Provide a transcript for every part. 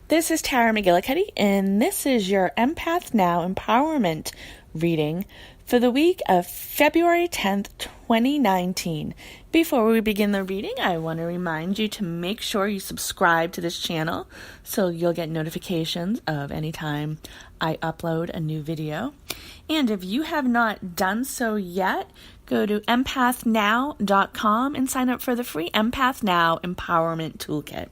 This is Tara McGillicuddy, and this is your Empath Now Empowerment Reading for the week of February 10th, 2019. Before we begin the reading, I want to remind you to make sure you subscribe to this channel so you'll get notifications of any time I upload a new video. And if you have not done so yet, go to empathnow.com and sign up for the free Empath Now Empowerment Toolkit.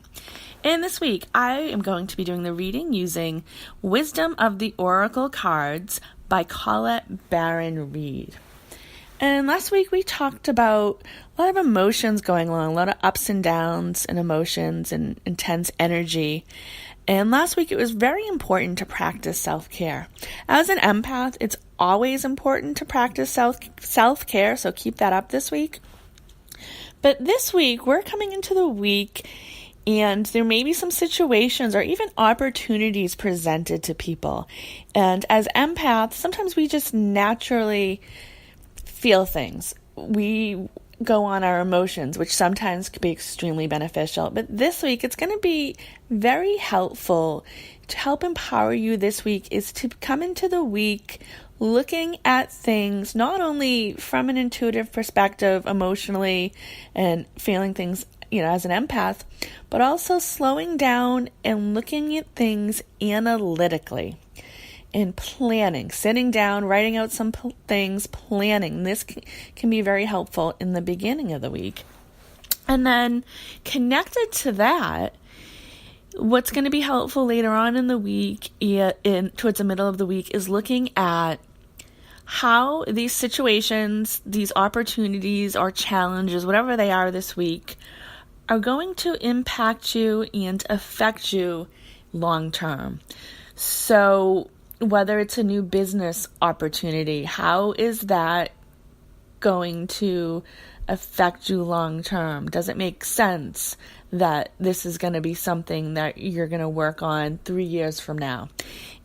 And this week, I am going to be doing the reading using Wisdom of the Oracle Cards by Colette Baron-Reid. And last week, we talked about a lot of emotions going on, a lot of ups and downs and emotions and intense energy. And last week, it was very important to practice self-care. As an empath, it's always important to practice self-care, so keep that up this week. But this week, we're coming into the week, and there may be some situations or even opportunities presented to people. And as empaths, sometimes we just naturally feel things. We go on our emotions, which sometimes can be extremely beneficial. But this week, it's going to be very helpful to help empower you this week is to come into the week looking at things not only from an intuitive perspective, emotionally, and feeling things, as an empath, but also slowing down and looking at things analytically and planning, sitting down, writing out some things, planning. This can be very helpful in the beginning of the week. And then connected to that, what's going to be helpful later on in the week, towards the middle of the week, is looking at how these situations, these opportunities or challenges, whatever they are this week, are going to impact you and affect you long term. So whether it's a new business opportunity, how is that going to affect you long term? Does it make sense that this is going to be something that you're going to work on 3 years from now?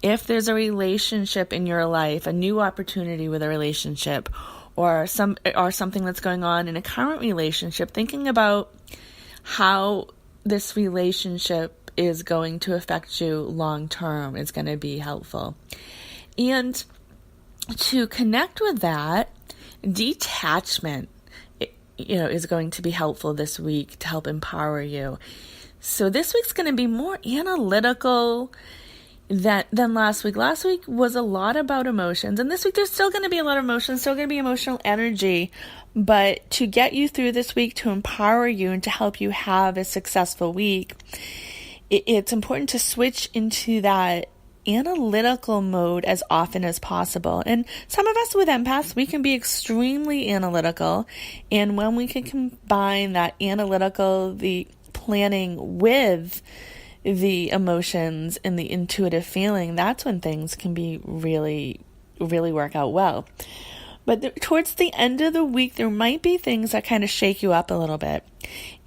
If there's a relationship in your life, a new opportunity with a relationship, or something that's going on in a current relationship, thinking about how this relationship is going to affect you long term is going to be helpful. And to connect with that, detachment, is going to be helpful this week to help empower you. So this week's going to be more analytical than last week. Last week was a lot about emotions, and this week there's still going to be a lot of emotions, still going to be emotional energy. But to get you through this week, to empower you and to help you have a successful week, it's important to switch into that analytical mode as often as possible. And some of us with empaths, we can be extremely analytical. And when we can combine that analytical, the planning with the emotions and the intuitive feeling, that's when things can be really, really work out well. But towards the end of the week, there might be things that kind of shake you up a little bit.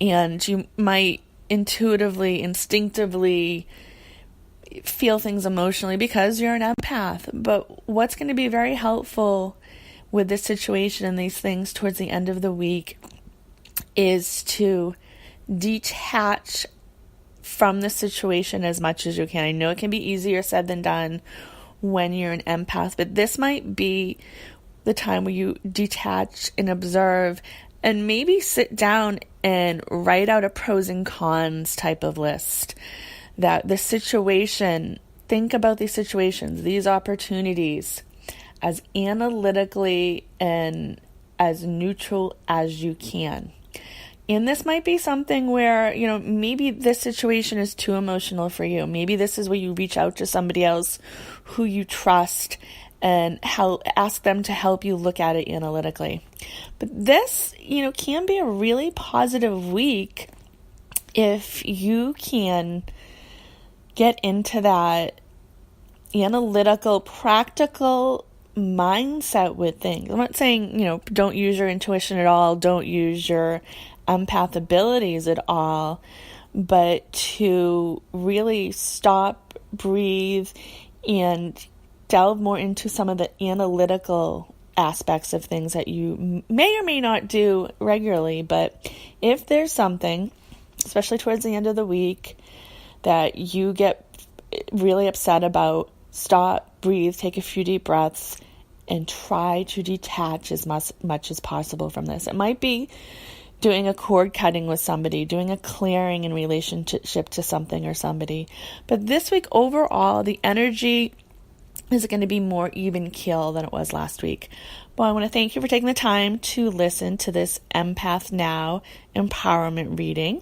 And you might intuitively, instinctively feel things emotionally because you're an empath. But what's going to be very helpful with this situation and these things towards the end of the week is to detach from the situation as much as you can. I know it can be easier said than done when you're an empath, but this might be the time where you detach and observe and maybe sit down and write out a pros and cons type of list. That the situation, think about these situations, these opportunities as analytically and as neutral as you can. And this might be something where, maybe this situation is too emotional for you. Maybe this is where you reach out to somebody else who you trust and ask them to help you look at it analytically. But this, can be a really positive week if you can get into that analytical, practical mindset with things. I'm not saying, don't use your intuition at all, don't use your empath abilities at all, but to really stop, breathe, and delve more into some of the analytical aspects of things that you may or may not do regularly. But if there's something, especially towards the end of the week, that you get really upset about, stop, breathe, take a few deep breaths, and try to detach as much as possible from this. It might be doing a cord cutting with somebody, doing a clearing in relationship to something or somebody. But this week, overall, the energy is going to be more even keel than it was last week. Well, I want to thank you for taking the time to listen to this Empath Now Empowerment Reading.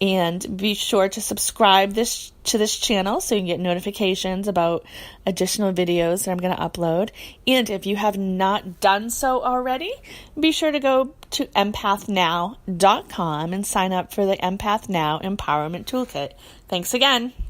And be sure to subscribe to this channel so you can get notifications about additional videos that I'm going to upload. And if you have not done so already, be sure to go to empathnow.com and sign up for the Empath Now Empowerment Toolkit. Thanks again.